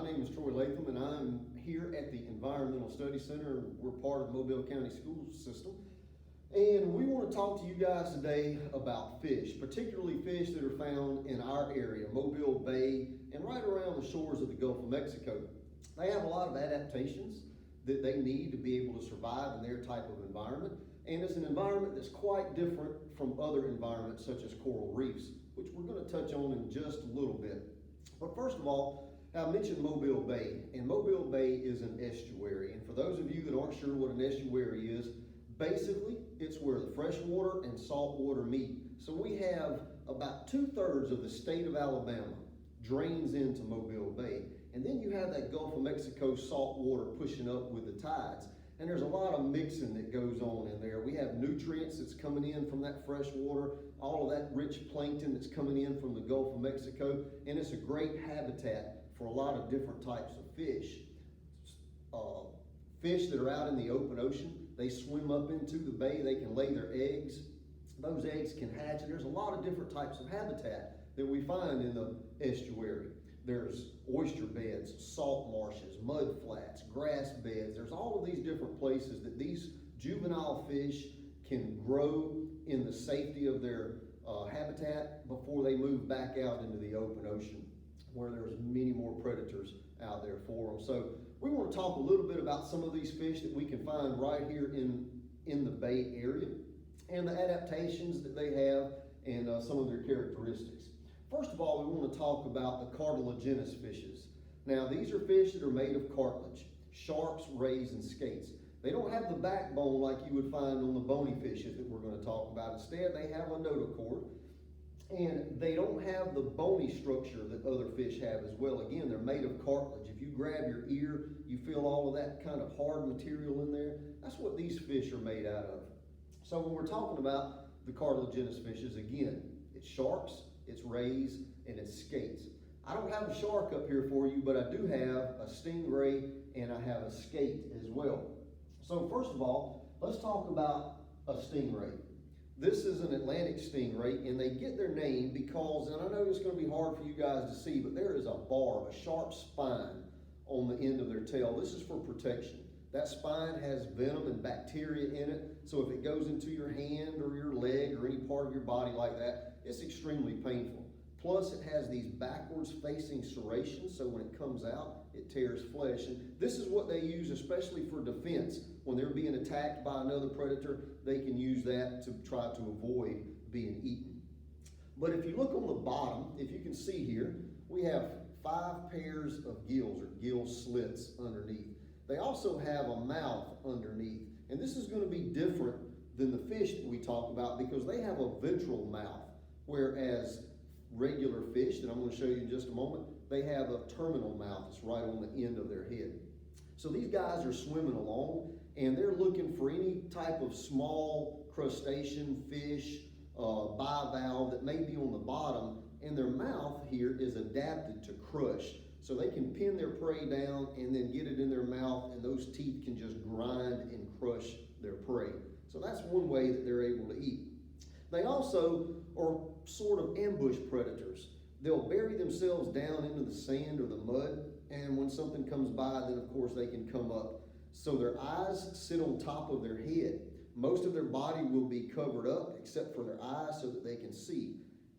My name is Troy Latham, and I'm here at the Environmental Study Center. We're part of the Mobile County School System. And we want to talk to you guys today about fish, particularly fish that are found in our area, Mobile Bay, and right around the shores of the Gulf of Mexico. They have a lot of adaptations that they need to be able to survive in their type of environment. And it's an environment that's quite different from other environments such as coral reefs, which we're going to touch on in just a little bit. But first of all, I mentioned Mobile Bay, and Mobile Bay is an estuary. And for those of you that aren't sure what an estuary is, basically it's where the fresh water and salt water meet. So we have about 2/3 of the state of Alabama drains into Mobile Bay. And then you have that Gulf of Mexico salt water pushing up with the tides. And there's a lot of mixing that goes on in there. We have nutrients that's coming in from that fresh water, all of that rich plankton that's coming in from the Gulf of Mexico, and it's a great habitat for a lot of different types of fish. Fish that are out in the open ocean, they swim up into the bay, they can lay their eggs. Those eggs can hatch, and there's a lot of different types of habitat that we find in the estuary. There's oyster beds, salt marshes, mud flats, grass beds. There's all of these different places that these juvenile fish can grow in the safety of their habitat before they move back out into the open ocean, where there's many more predators out there for them. So we want to talk a little bit about some of these fish that we can find right here in the Bay Area and the adaptations that they have and some of their characteristics. First of all, we want to talk about the cartilaginous fishes. Now, these are fish that are made of cartilage, sharks, rays, and skates. They don't have the backbone like you would find on the bony fishes that we're going to talk about. Instead, they have a notochord, and they don't have the bony structure that other fish have as well. Again, they're made of cartilage. If you grab your ear, you feel all of that kind of hard material in there. That's what these fish are made out of. So when we're talking about the cartilaginous fishes, again, it's sharks, it's rays, and it's skates. I don't have a shark up here for you, but I do have a stingray and I have a skate as well. So first of all, let's talk about a stingray. This is an Atlantic stingray, and they get their name because, and I know it's going to be hard for you guys to see, but there is a barb, a sharp spine on the end of their tail. This is for protection. That spine has venom and bacteria in it, so if it goes into your hand or your leg or any part of your body like that, it's extremely painful. Plus, it has these backwards facing serrations, so when it comes out, it tears flesh. And this is what they use especially for defense. When they're being attacked by another predator, they can use that to try to avoid being eaten. But if you look on the bottom, if you can see here, we have 5 pairs of gills or gill slits underneath. They also have a mouth underneath. And this is going to be different than the fish that we talk about because they have a ventral mouth, whereas regular fish that I'm going to show you in just a moment, they have a terminal mouth that's right on the end of their head. So these guys are swimming along and they're looking for any type of small crustacean, fish, bivalve that may be on the bottom, and their mouth here is adapted to crush. So they can pin their prey down and then get it in their mouth, and those teeth can just grind and crush their prey. So that's one way that they're able to eat. They also are sort of ambush predators. They'll bury themselves down into the sand or the mud, and when something comes by, then of course they can come up. So their eyes sit on top of their head. Most of their body will be covered up except for their eyes so that they can see.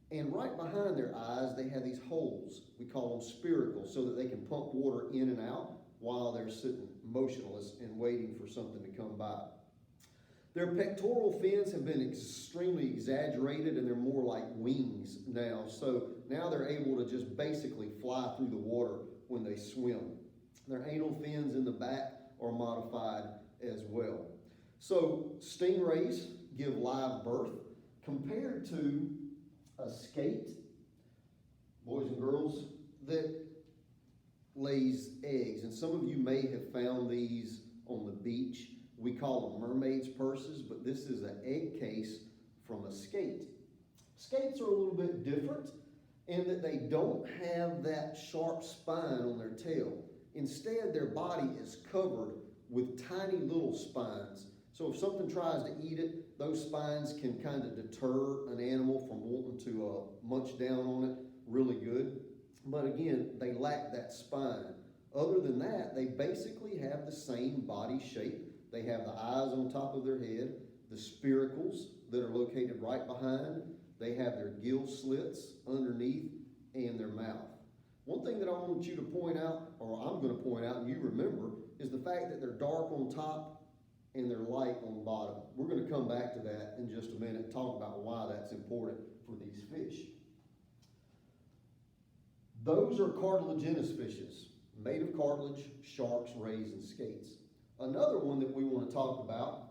And right behind their eyes, they have these holes. We call them spiracles, so that they can pump water in and out while they're sitting motionless and waiting for something to come by. Their pectoral fins have been extremely exaggerated, and they're more like wings now. So now they're able to just basically fly through the water when they swim. Their anal fins in the back are modified as well. So stingrays give live birth compared to a skate, boys and girls, that lays eggs. And some of you may have found these on the beach. We call them mermaid's purses, but this is an egg case from a skate. Skates are a little bit different in that they don't have that sharp spine on their tail. Instead, their body is covered with tiny little spines. So if something tries to eat it, those spines can kind of deter an animal from wanting to munch down on it really good. But again, they lack that spine Other than that, they basically have the same body shape. They have the eyes on top of their head, the spiracles that are located right behind. They have their gill slits underneath and their mouth. One thing that I want you to point out, or I'm going to point out and you remember, is the fact that they're dark on top and they're light on the bottom. We're going to come back to that in just a minute and talk about why that's important for these fish. Those are cartilaginous fishes, made of cartilage, sharks, rays, and skates. Another one that we want to talk about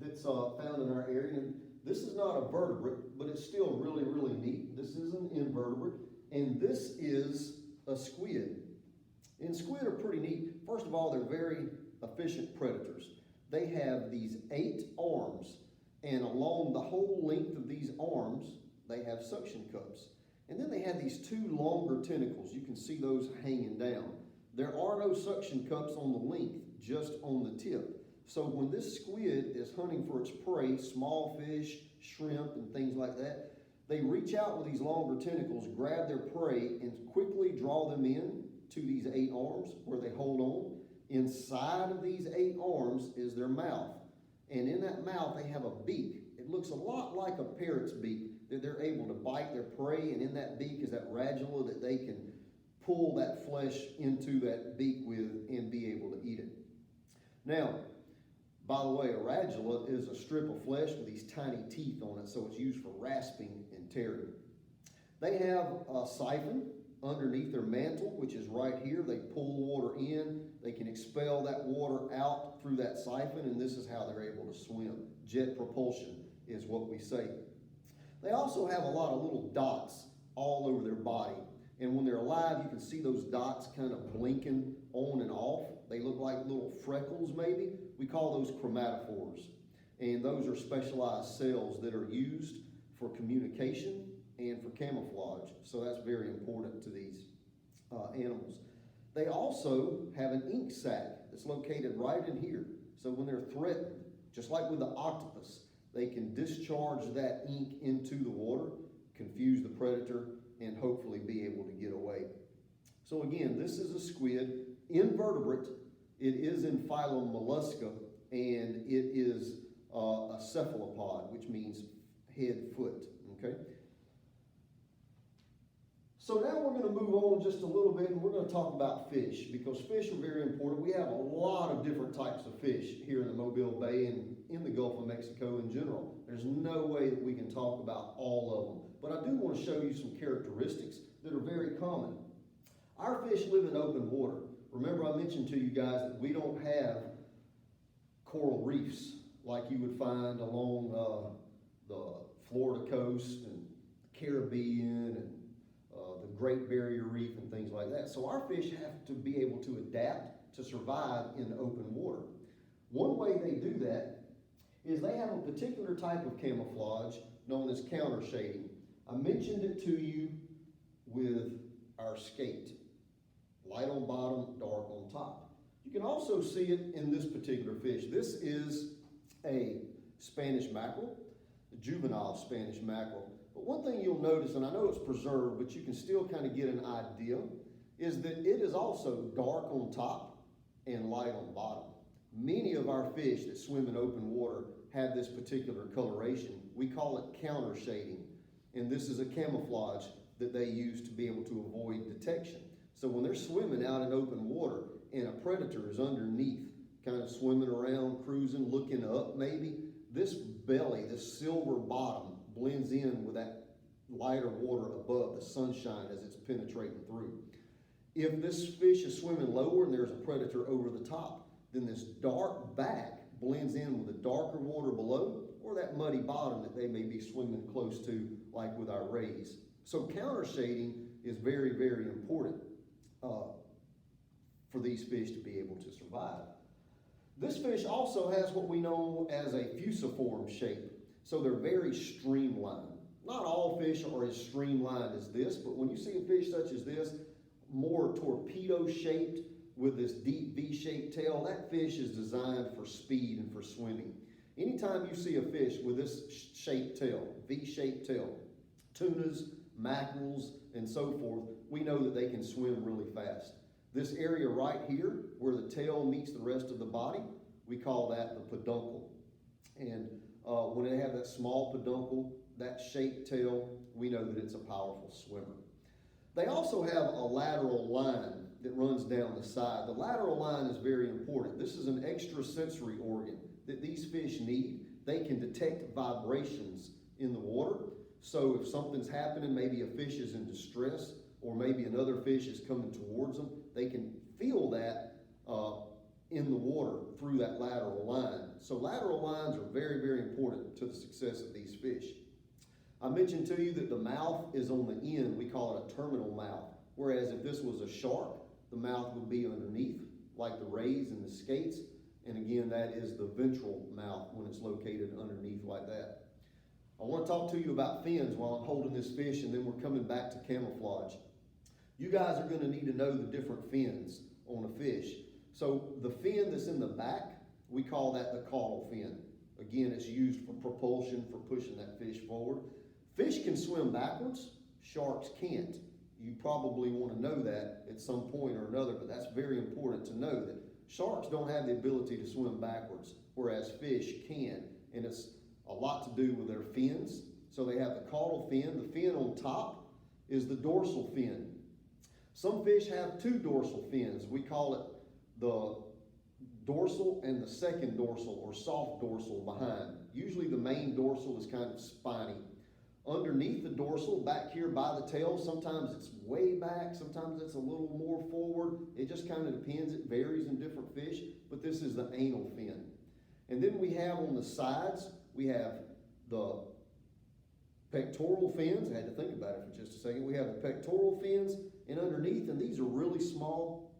that's found in our area, and this is not a vertebrate, but it's still really, really neat. This is an invertebrate, and this is a squid. And squid are pretty neat. First of all, they're very efficient predators. They have these 8 arms, and along the whole length of these arms, they have suction cups. And then they have these 2 longer tentacles. You can see those hanging down. There are no suction cups on the length, just on the tip. So when this squid is hunting for its prey, small fish, shrimp, and things like that, they reach out with these longer tentacles, grab their prey, and quickly draw them in to these 8 arms where they hold on. Inside of these 8 arms is their mouth. And in that mouth, they have a beak. It looks a lot like a parrot's beak, that they're able to bite their prey, and in that beak is that radula that they can pull that flesh into that beak with and be able to eat it. Now, by the way, a radula is a strip of flesh with these tiny teeth on it, so it's used for rasping and tearing. They have a siphon underneath their mantle, which is right here. They pull water in, they can expel that water out through that siphon, and this is how they're able to swim. Jet propulsion is what we say. They also have a lot of little dots all over their body, and when they're alive, you can see those dots kind of blinking on and off. They look like little freckles maybe. We call those chromatophores, and those are specialized cells that are used for communication and for camouflage, so that's very important to these animals. They also have an ink sac that's located right in here, so when they're threatened, just like with the octopus, they can discharge that ink into the water, confuse the predator, and hopefully be able to get away. So again, this is a squid, invertebrate. It is in phylum Mollusca, and it is a cephalopod, which means head, foot, okay? So now we're going to move on just a little bit, and we're going to talk about fish, because fish are very important. We have a lot of different types of fish here in the Mobile Bay and in the Gulf of Mexico in general. There's no way that we can talk about all of them, but I do want to show you some characteristics that are very common. Our fish live in open water. Remember, I mentioned to you guys that we don't have coral reefs like you would find along the Florida coast and the Caribbean and the Great Barrier Reef and things like that. So our fish have to be able to adapt to survive in open water. One way they do that is they have a particular type of camouflage known as counter shading. I mentioned it to you with our skate. Light on bottom, dark on top. You can also see it in this particular fish. This is a Spanish mackerel, a juvenile Spanish mackerel. But one thing you'll notice, and I know it's preserved, but you can still kind of get an idea, is that it is also dark on top and light on bottom. Many of our fish that swim in open water have this particular coloration. We call it counter shading, and this is a camouflage that they use to be able to avoid detection. So when they're swimming out in open water and a predator is underneath, kind of swimming around, cruising, looking up maybe, this belly, this silver bottom, blends in with that lighter water above, the sunshine as it's penetrating through. If this fish is swimming lower and there's a predator over the top, then this dark back blends in with the darker water below, or that muddy bottom that they may be swimming close to, like with our rays. So counter shading is very, very important for these fish to be able to survive. This fish also has what we know as a fusiform shape. So they're very streamlined. Not all fish are as streamlined as this, but when you see a fish such as this, more torpedo-shaped with this deep V-shaped tail, that fish is designed for speed and for swimming. Anytime you see a fish with this shaped tail, V-shaped tail, tunas, mackerels, and so forth, we know that they can swim really fast. This area right here, where the tail meets the rest of the body, we call that the peduncle. And when they have that small peduncle, that shaped tail, we know that it's a powerful swimmer. They also have a lateral line that runs down the side. The lateral line is very important. This is an extrasensory organ that these fish need. They can detect vibrations in the water. So if something's happening, maybe a fish is in distress, or maybe another fish is coming towards them, they can feel that in the water through that lateral line. So lateral lines are very, very important to the success of these fish. I mentioned to you that the mouth is on the end. We call it a terminal mouth. Whereas if this was a shark, the mouth would be underneath, like the rays and the skates. And again, that is the ventral mouth when it's located underneath like that. I want to talk to you about fins while I'm holding this fish, and then we're coming back to camouflage. You guys are going to need to know the different fins on a fish. So the fin that's in the back, we call that the caudal fin. Again, it's used for propulsion, for pushing that fish forward. Fish can swim backwards, sharks can't. You probably want to know that at some point or another, but that's very important to know that sharks don't have the ability to swim backwards, whereas fish can. And it's a lot to do with their fins. So they have the caudal fin. The fin on top is the dorsal fin. Some fish have two dorsal fins. We call it the dorsal and the second dorsal, or soft dorsal behind. Usually the main dorsal is kind of spiny. Underneath the dorsal, back here by the tail, sometimes it's way back, sometimes it's a little more forward. It just kind of depends. It varies in different fish, but this is the anal fin. And then we have on the sides, we have the pectoral fins. I had to think about it for just a second. We have the pectoral fins, and underneath, and these are really small,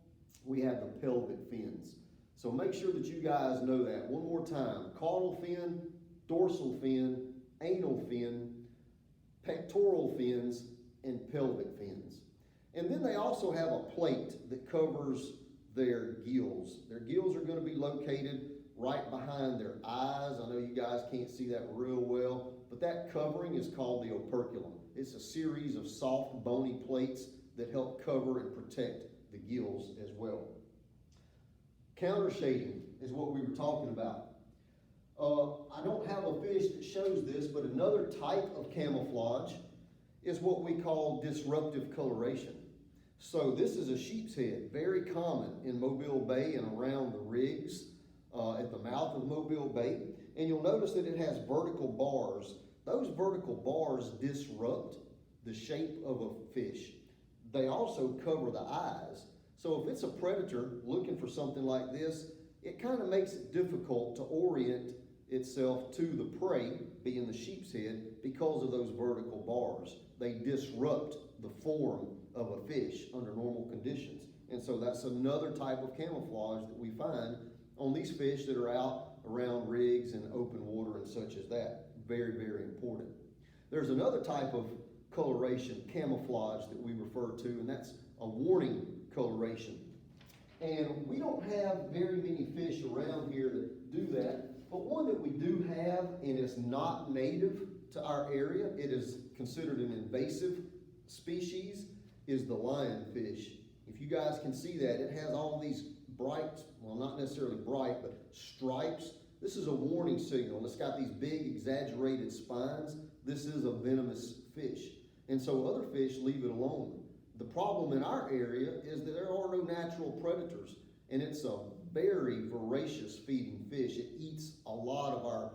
we have the pelvic fins. So make sure that you guys know that. One more time: caudal fin, dorsal fin, anal fin, pectoral fins, and pelvic fins. And then they also have a plate that covers their gills. Their gills are going to be located right behind their eyes. I know you guys can't see that real well, but that covering is called the operculum. It's a series of soft, bony plates that help cover and protect the gills as well. Counter shading is what we were talking about. I don't have a fish that shows this, but another type of camouflage is what we call disruptive coloration. So this is a sheep's head, very common in Mobile Bay and around the rigs at the mouth of Mobile Bay. And you'll notice that it has vertical bars. Those vertical bars disrupt the shape of a fish. They also cover the eyes. So if it's a predator looking for something like this, it kind of makes it difficult to orient itself to the prey, being the sheep's head, because of those vertical bars. They disrupt the form of a fish under normal conditions. And so that's another type of camouflage that we find on these fish that are out around rigs and open water and such as that. Very, very important. There's another type of coloration, camouflage, that we refer to, and that's a warning coloration. And we don't have very many fish around here that do that, but one that we do have, and it's not native to our area, it is considered an invasive species, is the lionfish. If you guys can see that, it has all these bright, well, not necessarily bright, but stripes. This is a warning signal. It's got these big exaggerated spines. This is a venomous fish. And so other fish leave it alone. The problem in our area is that there are no natural predators, and it's a very voracious feeding fish. It eats a lot of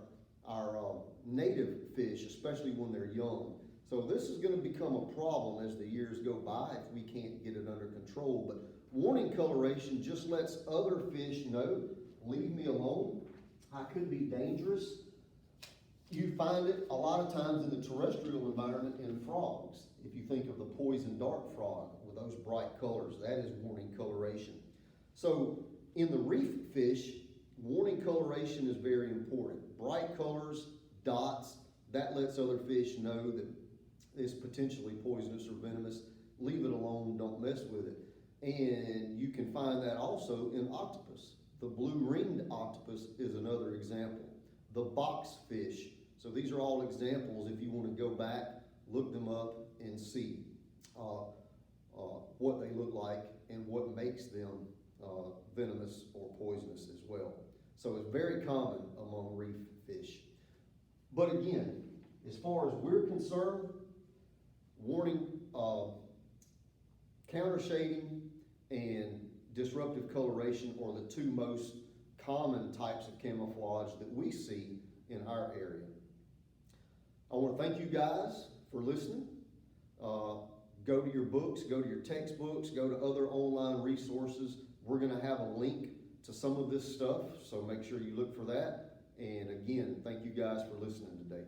our native fish, especially when they're young. So this is going to become a problem as the years go by if we can't get it under control. But warning coloration just lets other fish know, leave me alone. I could be dangerous. You find it a lot of times in the terrestrial environment in frogs. If you think of the poison dart frog with those bright colors, that is warning coloration. So in the reef fish, warning coloration is very important. Bright colors, dots, that lets other fish know that it's potentially poisonous or venomous. Leave it alone, don't mess with it. And you can find that also in octopus. The blue-ringed octopus is another example. The box fish. So these are all examples. If you want to go back, look them up and see what they look like and what makes makes them venomous or poisonous as well. So it's very common among reef fish. But again, as far as we're concerned, warning, counter shading and disruptive coloration are the two most common types of camouflage that we see in our area. I want to thank you guys for listening. Go to your books, go to your textbooks, go to other online resources. We're going to have a link to some of this stuff, so make sure you look for that. And again, thank you guys for listening today.